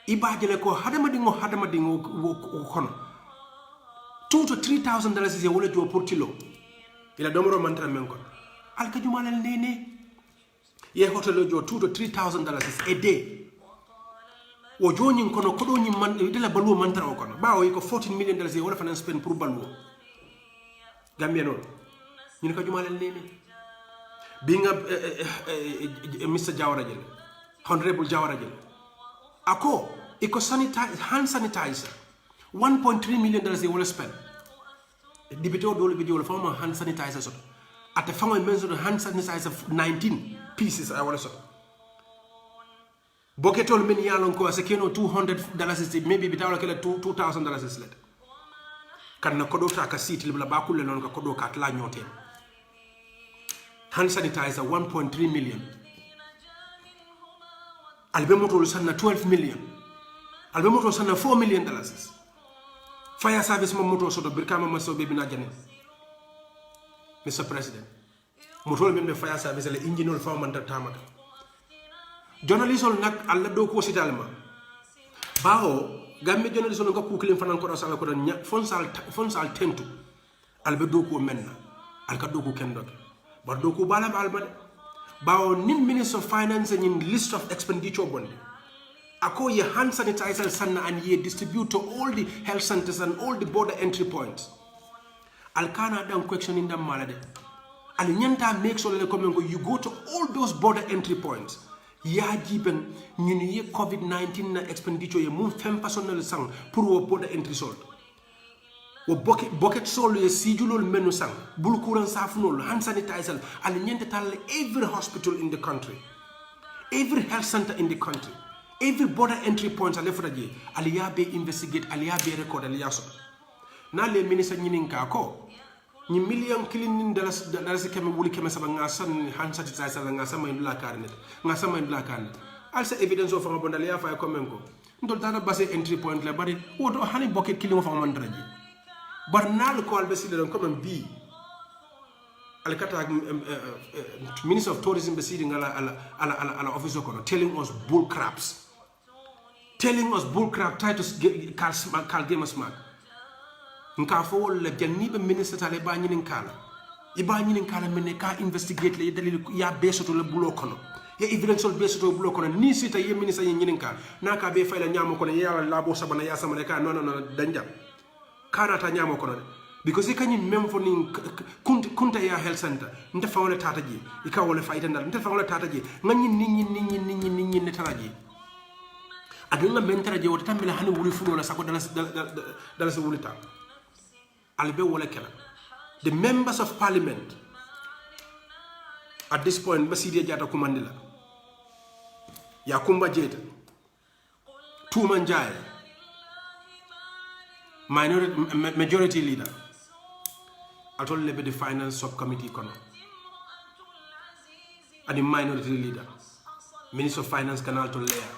ibajele ko hadama dingo kono $2,000 to $3,000 ye wole jo pour kilo ila domoro mantra men ko alka jumalal nene ye hotel jo $2,000 to $3,000 a day wo joni kono kodo nyi man dela baluo mantra o kono bawo ko $14 million ye wala fanan spend pour baluo Gambian non ñin ko jumalal nene binga Mr. Jawara jele Honorable Jawara jele ako iko hand sanitizer $1.3 million ye wala spend dibito dole video la fama hand sanitizer so at the fama mention hand sanitizer 19 pieces I wala so boketol men yalon ko asekeno $200 maybe bitawla kala $2,000 let kan na kodo ta ka siti la bakul non ka kodo ka tla nyote hand sanitizer 1.3 million albe moto sanna 12 million albe moto sanna $4 million fire service mo moto soto birkama maso be bina jane Mr. President moto men be fire service le engineer fa man tamata journalist nak alla do ko sitalma bawo gamme journalist no ko kuklin fanan ko sala ko don fonsal tentu albe do ko menna alka do ko kendo bar do ko bala balba bawo nin minister of finance in list of expenditure bonde ako ye hand sanitizer sanna and ye distribute to all the health centers and all the border entry points alkana dan question in the malade al nyanta make sure le komen go you go to all those border entry points ya jiben ñun ye covid-19 na expenditure ye mum fem personnel sang pour wo border entry sold wo bucket sold ye sijulol menu sang bul kuran safunol hand sanitizer al nyanta tal every hospital in the country every health center in the country every border entry point ale futaje aliya be investigate aliya be record aliya so na le ministre ñinin ka ko ñi million kilin dollars keme wuli keme saba nga san han sanitizer nga sama ndula karnet nga sama ndula karnet also evidence of nga bonda aliya fa ko men ko ndol dana base entry point la bari woto hani bucket kilin fa man draji bar nal ko albe sile don comme bi alkata minister of tourism be sitting ala office ko telling us bull craps try to call game smart nka fo wala janni be minister tale ba nyinin kala men ka investigate le dalil ya besoto le bulo kono ya evidential besoto bulo kono ni sita ye minister nyinin ka naka be fayla nyamo kono ya la bo sabana ya sama ka non danja kana ta nyamo kono because ikani mem fo ni kunta ya health center nta fa wala tata ji ika wala fayta ndal nta fa wala tata ji ngani nit ne taraji adunga mentara je wota tambila hani wuli fulo la sako dala se wulita albe wala kala the members of parliament at this point basidi jata kumandila ya kumba jeta tuman jaye majority leader atol lebe the finance subcommittee kono and the minority leader minister of finance kanal to layer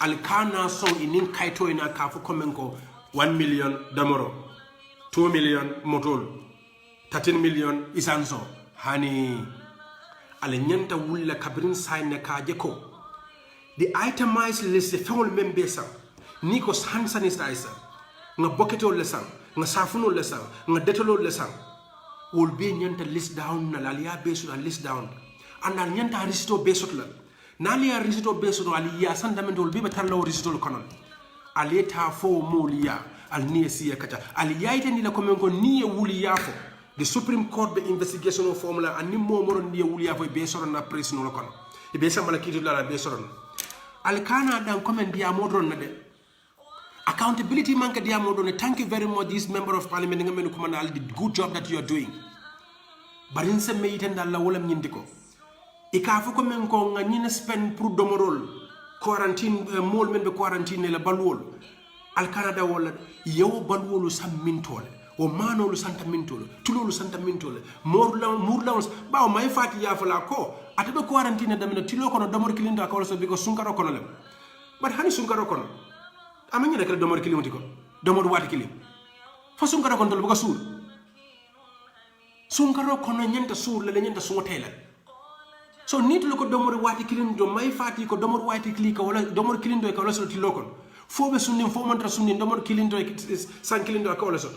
alkana song inin kaito ina kafu komenko 1 million damoro 2 million motol 13 million isanso hani ale nyanta wulla kabrin sayne kaje ko the itemized list fewol membe sa niko hand sanitizer nga boketol le sang nga safunol le sang nga detolol le sang wol be nyanta list down na lalia besu na list down andal nyanta risto besot la nalia risto beso no aliya sandamentol be batallo risto konon aleta fo moliya al niesiya kata aliya itani la komen ko niye wuliya fo the Supreme Court be investigation of formula and mo moron niye wuliya fo be soron na press no kono e be samala kitu la be soron al kana dan komen dia modron na de accountability manka dia modron. Thank you very much this member of parliament nga menu kumana al the good job that you are doing barin se meiten dal la wolam nyindiko ikafu ko men ko nga ñina spend pour domorol quarantine mol men be quarantine la balwol al canada wala yow balwolu sam mintole o manolu santa mintole tulolu santa mintole murla bawo may fati ya fala ko atabe quarantine damina tilo kono domor kilinda ko so biko sunkaro kono lem but hani sunkaro kono amanya de kala domor kilimti ko domor wati kilim fa sunkaro kono tol biko sur sunkaro kono nyenta sur le nyenta sungotela so nit lo ko domor wati kilin do may fati ko domor wati klika wala domor kilin do ka wala so ti lokon fo be sunni fo mantra sunni domor kilin do san kilin do ka wala so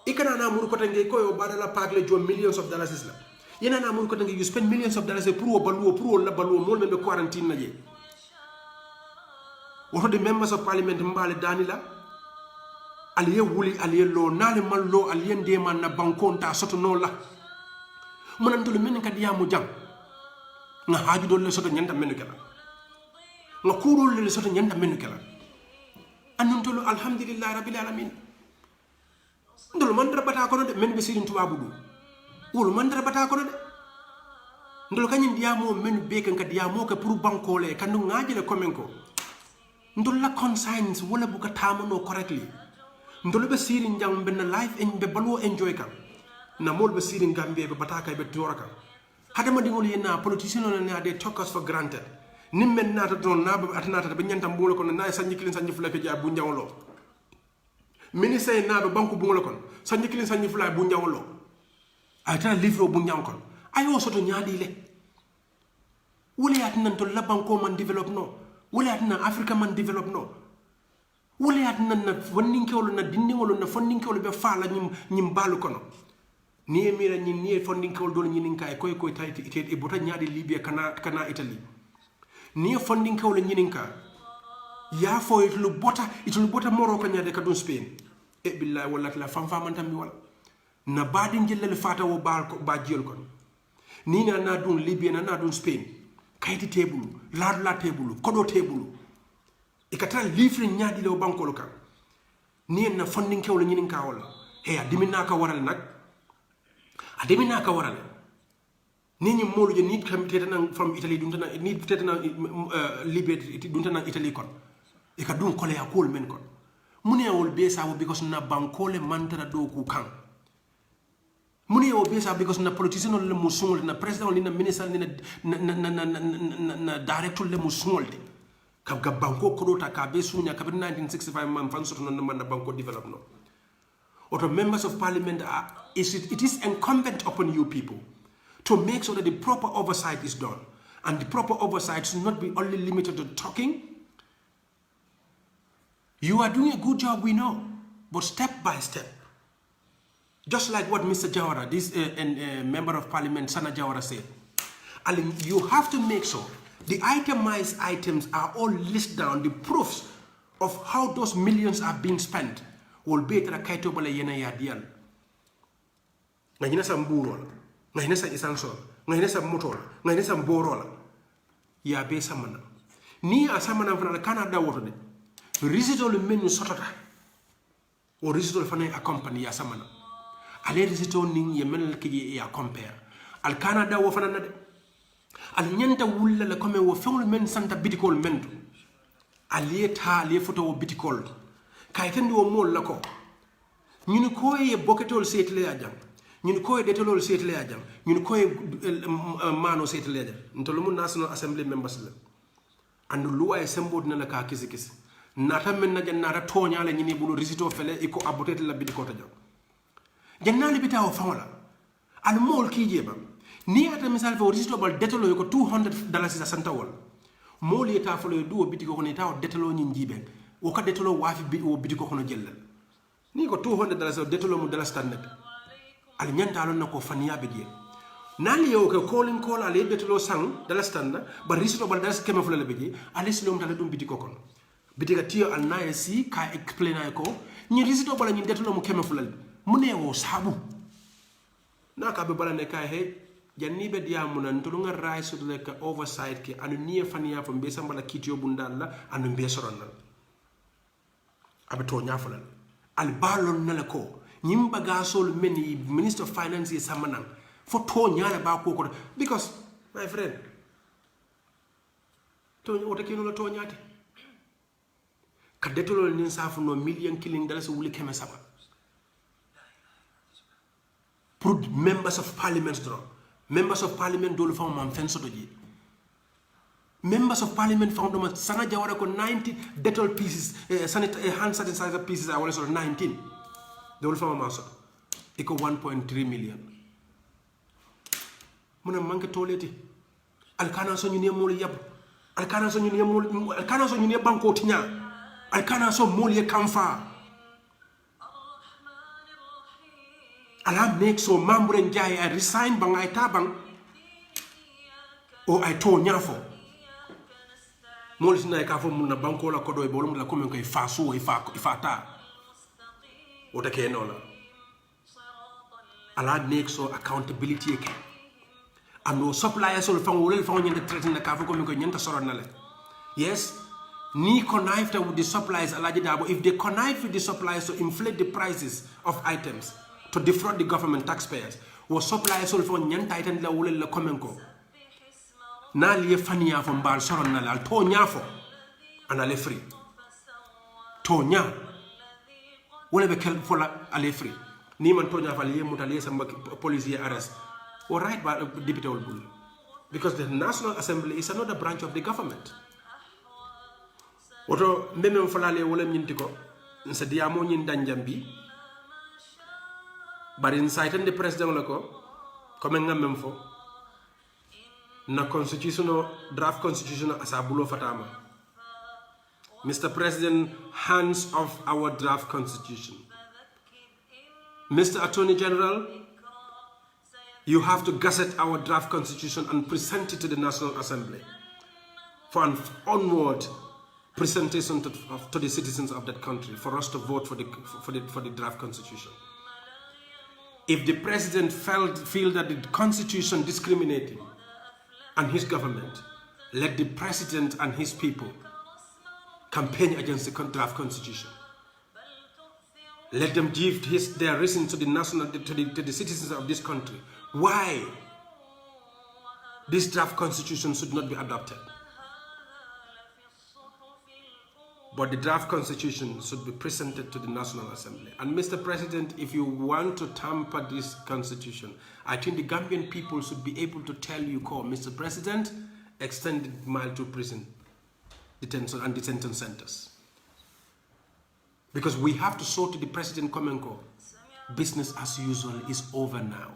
ikana na mur ko tangi ko yo badala pagle jo millions of dollars isla yena na mur ko tangi you spend millions of dollars pour la baluo mol men be quarantine na je woto de members of parliament mbale danila aliye wuli aliye lo nale mallo aliye ndema na bankonta soto no la munantulu men kadiya mu jang nga haaju dolle soto nyanda menu kala nga kurol le soto nyanda menu kala annun tolo alhamdulillah rabbil alamin ndol man dara bata kono de men be sirin tubabu du wol man dara bata kono de ndol kanyin diamo men be kan ka diamo ka pour bankole kandu ngaaji le komen ko ndol la conscience wala bu ka tamano correctly ndol be sirin jang ben life en be balu enjoy kam na mol be sirin Gambia be bataka be toraka hadama dingol yena politician on na they took us for granted nimmen nata don na ba atnata be nyantam bulo ko na sanji kilin sanji fulake ja bu njawlo ministre na be banku bungo kon sanji kilin sanji fulake bu njawlo ata livro bu nyaw kon ayo soto nyaadi le wuli atnan to la banko man develop no wuli atnan africa man develop no wuli atnan na wonninkewlo na dinniwolo na fonninkewlo be faala nyim balu kono ni mira ni funding kawol dol nyinin kay koy tayti ite e bota nyaade libya kana italy ni funding kawol nyinin ka ya fo itlu bota morocco nyaade ka dun spain e billahi wallahi la fam man tammi wala na badin jellal fata wo bal ko ba jeel kon ni na dun libya na dun spain kayti tebulu la tebulu kodo tebulu e katral livre nyaadi le bankolo ka ni na funding kawol nyinin ka wala he adimina ka waral nak ademina ka waral ni ñi molu je nit xam tetana from italy dun tan nit tetana liberty dun tan italy kon e ka dun kole akol men kon mune wol be sa because na bankole mantara do ku kan mune wol be sa because na politician le musungol na president ni na minister ni na director le musungol ka ga banko ko do ta ka be sunya ka 1965 man fan soto non man na banko develop no or members of parliament it is incumbent upon you people to make sure that the proper oversight is done. And the proper oversight should not be only limited to talking. You are doing a good job, we know, but step by step. Just like what Mr. Jawara, this member of parliament, Sana Jawara said. And you have to make sure the itemized items are all listed down, the proofs of how those millions are being spent. Will be at a kaito bala yena ya dial. Ngayina sa mburo, ngayina sa isanso, ngayina sa motor, ngayina sa mboro ya be samana. Ni asamana vana Canada woto de. Risitol menu sotota. O risitol fana accompany ya samana. Ale risitol ning ye menal ki ya compare. Al Canada wo fana de. Al nyanta wulla la comme wo fengul men santa bitikol mendu. Alieta ali foto wo bitikol. Kaytendi wo mol lako ñun ko ye boketol setle ajam ñun ko ye detolol setle ajam ñun ko ye mano setle ajam ntolo mu national assembly members la andu luwa e sembo dina la ka kisi nata men na jannata tonya la ñini bulu risito fele iko abotet la bidi ko ta jam jannali bitaw fawla al mol ki jeba ni ata misal fo risito bal detolo ko $200 sa santa wol mol yeta folo duo bidi ko ne taw detolo ñi jibe wo ka detolo wafi bi wo bidi ko kono jellal ni ko $200 detolo mu dollars tan net al nyanta lon nako faniya be je nali yo ko calling call ale detolo sang dollars tan ba risito bal dollars kema fulale be je ale silom tala dum bidi ko kono bidi ka tiyo al na si ka explain ay ko ni risito bala ni detolo mu kema fulale mune wo sabu naka be bala ne kay he janni be diamuna ntulu nga ray so de ka oversight ke anu niye faniya fo be sambala kitiyo bundal la anu be soronnal abe to nyafalal al balon nala ko nyim bagasol meni minister of finance is samanan for to nyala ba ko because my friend to wota kino la to nyate kadetolo nin safu no million killing dollars wuli keme saba pour members of parliament draw members of parliament dole fam man fen soto ji members of parliament found them sana jawara ko 90 detol pieces hand sanitizer pieces I want to 19 dole fam man soto iko 1.3 million muna manke toleti alkana so ñu ne mol yab alkana so ñu ne mol alkana so ñu ne banko tinya alkana so mol ye kamfa ala make so mambre njay I resign bang ay tabang o ay to nyafo molis na ka fo mun na banko la kodo e bolum la comme ko fa so e fa ta o ta ke no la ala make so accountability ke ando suppliers so fa wolel fa nyande traité na ka fo comme ko nyanta soron na le yes ni connive with the suppliers ala dabo if they connive with the suppliers to inflate the prices of items to defraud the government taxpayers wo suppliers so fa nyanta itan la wolel la comme ko na liye faniya fo mbal soron na la to nyafo ana le free to nya wala be kel fola ale free ni man to nya fa liye mutaliye samba policier arrest or right by deputy bull because the National Assembly is another branch of the government woto mbeme fola le wala nyinti ko nsa diamo nyin danjambi bari nsaitan de president la ko comme ngam fo na constitutional draft constitutional asabulo fatama Mr. President, hands off our draft constitution. Mr. Attorney General, you have to gazette our draft constitution and present it to the National Assembly for an onward presentation to the citizens of that country for us to vote for the draft constitution. If the president feel that the constitution discriminating and his government, let the president and his people campaign against the draft constitution. Let them give their reason to the citizens of this country why this draft constitution should not be adopted. But the draft constitution should be presented to the National Assembly. And Mr. President, if you want to tamper this constitution, I think the Gambian people should be able to tell you, Mr. President, extend it mile to prison, detention and detention centers. Because we have to show to the President Komenko, business as usual is over now.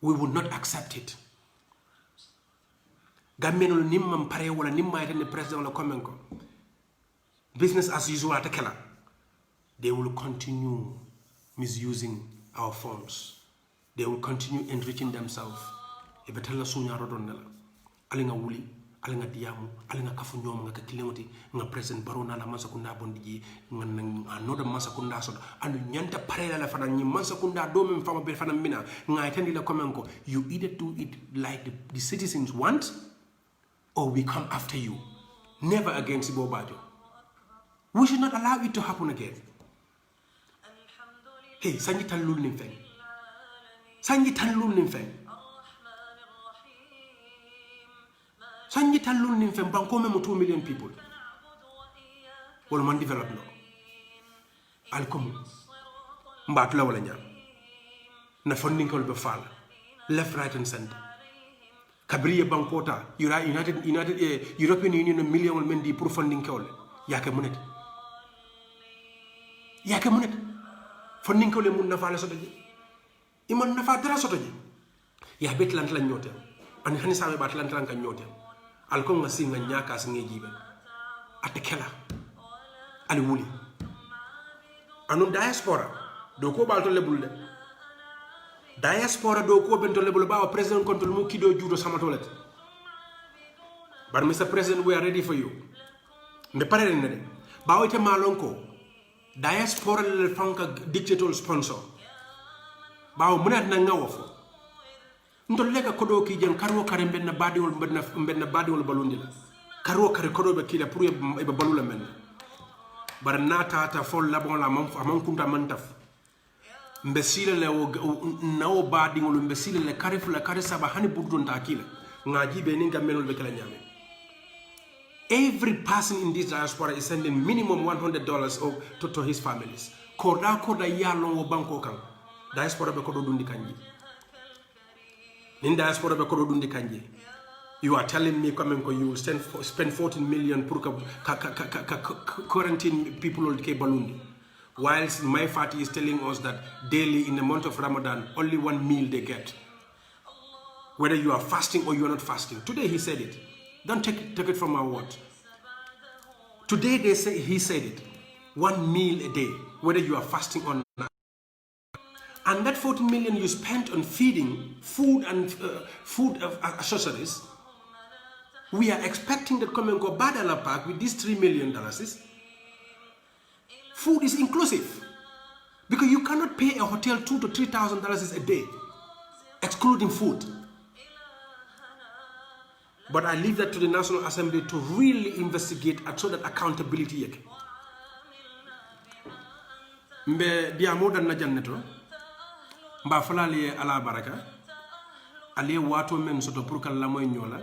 We will not accept it. Gambian nimam pare wala nimma itende President wala Komenko. Business as usual at Kela. They will continue misusing our funds. They will continue enriching themselves. Ebetela sunya rodonela. Alinga wuli, alinga diamu, alinga kafunyom nga kakilingoti nga President Barona la masakunda bondiji nga anoda masakunda soda. Anu nyanta parela la fana nyi masakunda dome mfama be fana mina nga itendi la komenko. You either do it like the citizens want, or we come after you. Never against Ibo Bajo. We should not allow it to happen again. Hey, sanji tanlul nimfeng. Sanji tanlul nimfeng. Sanji tanlul nimfeng. Bankome mo 2 million people. Wala man develop no. Alkomu. Mbatula wala nyam. Na funding kol be fall. Left, right, and center. Kabriye bankota. European Union $1 million mendi pour funding kol. Yake monet. Yake monet. Funding ko le mun nafa la sotoji. Iman nafa dara sotoji. Ya betlant la nyote. Ani hani sabe batlant la nyote. Alko nga singa nyaka singe jibe. Atekela. ali wuli anu diaspora do ko balto lebulde diaspora do ko bento lebul bawa president control mu kido judo sama toilet but Mr. President, we are ready for you mbe parere ne bawo ite malonko diaspora le fanka dictator sponsor bawo munat na ngawofo ndol lega kodo ki jen karwo kare benna badiwol benna badiwol balundi la karwo kare kodo be kila pour e be balula men bar nata ta fol la bon la mam kunta man taf mbe sile le nawo badiwol mbe sile le kare fula kare saba hani burdon ta kila ngaji be ninga menol be kala nyame. Every person in this diaspora is sending minimum $100 to his families. Koda yalon wo banko kan diaspora be kodo dundi kanji. In diaspora be kodo dundi kanji. You are telling me coming ko you spend 14 million pour quarantine people ke balundi. Whilst my party is telling us that daily in the month of Ramadan only one meal they get. Whether you are fasting or you are not fasting. Today he said it. Don't take it from our word. Today he said it. One meal a day, whether you are fasting or not. And that 14 million you spent on feeding food and food accessories, we are expecting that come and go Badala Park with these $3 million. Food is inclusive. Because you cannot pay a hotel $2,000 to $3,000 a day, excluding food. But I leave that to the National Assembly to really investigate and so that accountability yake. Mbe diamo dan na janneto mba falali ala baraka ali wato men soto pour kala la moy nyola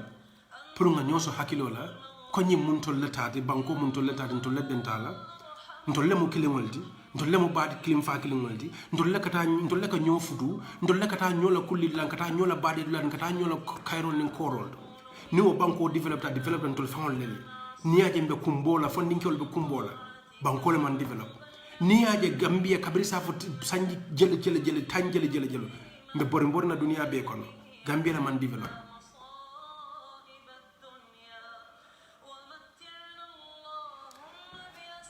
pour nga nyoso hakilo la ko nyi mun to letati banko mun to letati to leddentala ntolle mo kilingoldi ntolle mo baadi kilim fa kilingoldi ntolle ka nyo fudu ntolle kata nyola kulli lan kata nyola baadi lan kata nyola kairol nin korol ni o banko development to fawol lele ni aje mbe kumbola fondinkol be kumbola banko le man develop ni aje Gambia kabri sa fot sanji jele tan jele mbe bori na dunia be kono Gambia la man develop.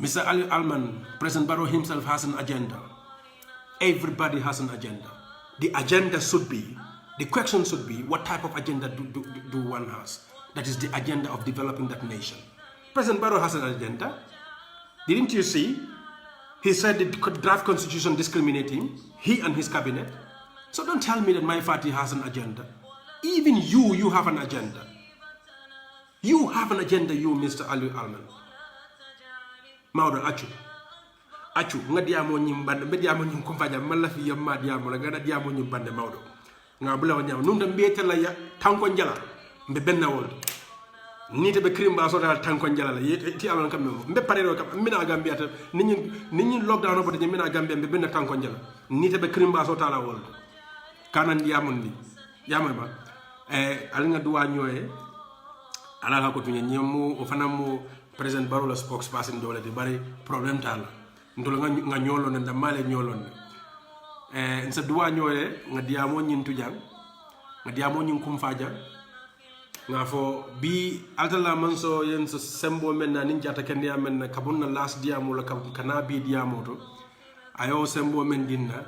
Mr. Ali Alman, President Barrow himself has an agenda. Everybody has an agenda. The agenda should be, the question should be, what type of agenda do one has? That is the agenda of developing that nation. President Barrow has an agenda. Didn't you see? He said the draft constitution discriminates him, he and his cabinet. So don't tell me that my party has an agenda. Even you have an agenda. You have an agenda, you, Mr. Ali Alman. Maudo achu nga diamo nyim bande be diamo nyim kumpaja malla fi yamma diamo la ngada diamo nyim bande mawdo nga bula wanyam num tam be tella ya tanko njala mbe benna wol ni te be krimba so dal tanko njala la ti alon kam mbe parero kam mina Gambia ta nini lockdown obo te mina Gambia mbe benna tanko njala ni te be krimba so tala wol kanan diamo ndi yama ba al nga duwa nyoye ala ha ko tunya nyemu o fanamu President Barrow la spokesperson dole di bari problem tala ndol nga nyolon nda male nyolon nsa duwa nyoye nga diamo nyin tujang nga diamo nyin kumfaja nga fo bi altala manso yen so sembo men na nin jata kende amen na kabunna last diamo la kana bi diamo to ayo sembo men dinna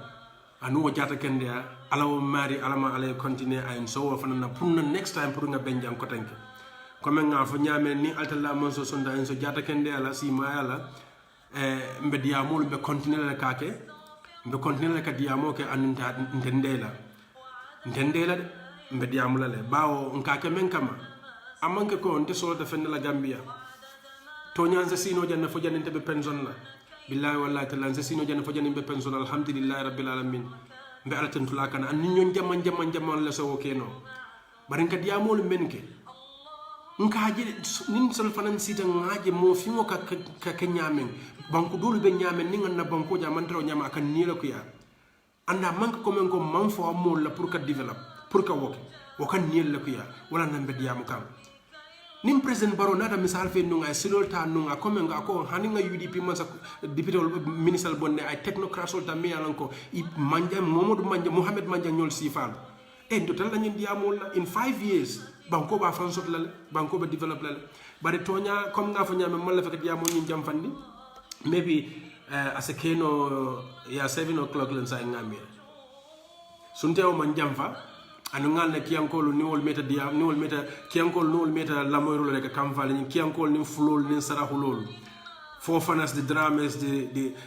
anu jata kende alawo mari alama ale continue ay so wo fanana pour next time pour nga benjam ko tanke comme nga fo nyame ni altala monso sonda en so jata kende ala si mayala mbe diamo be continuer la kake mbe continuer ka diamo ke anunta ndendela mbe diamo la le bawo nkake men kama amanke ko nte so da fenne la Gambia to nyanza sino janna fo janente be pension la billahi wallahi ta'ala nse sino janna fo janne be pension alhamdulillah rabbil alamin mbe ala tantula kana an nyon jamman la so keno barin ka diamo lu menke nkaje nin sol fanan sita ngaje mo fimo ka nyamen banku dulu be nyamen ni ngana banku jamantro nyama kan ni la ko ya anda manka ko men ko manfo amol la pour ka develop pour ka woke wakan ni la ko ya wala nan be diamu kam nim president Barrow nada misal fe nunga silol ta nunga ko men ko haninga UDP mansa député ministre bonne ay technocrat sol ta mi yalan ko manja Mohamed Manja ñol sifal en total la ñin diamol la in 5 years banko ba fan sot la banko ba develop la bari tonya comme nga fa ñame mal la fek diamo ñin jam fandi maybe as a keno ya 7 o'clock len sa ngambia sunte o man jamfa anu ngal ne kiyankolu ni wol meta dia ni wol meta kiyankolu ni wol meta lamoyro rek kamfale ni kiyankolu ni fulol ni sarahulol fofanas de drames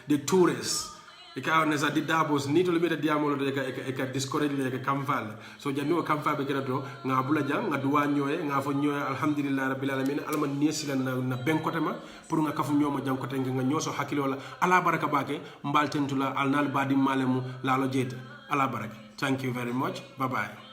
de tourists e ka on sa di dabos ni to le meta diamolo de ka discourage le ka kamfale so janni o kamfabe kerato nga bula jang nga duwa nyoy nga fo nyoy alhamdulillah rabbil alamin alman niesila na ben kotema pour nga kafu nyoma jang kote nga nyoso hakilo la ala baraka bake mbal tentula alnal badi malemu lalo Jaiteh ala baraka. Thank you very much. Bye bye.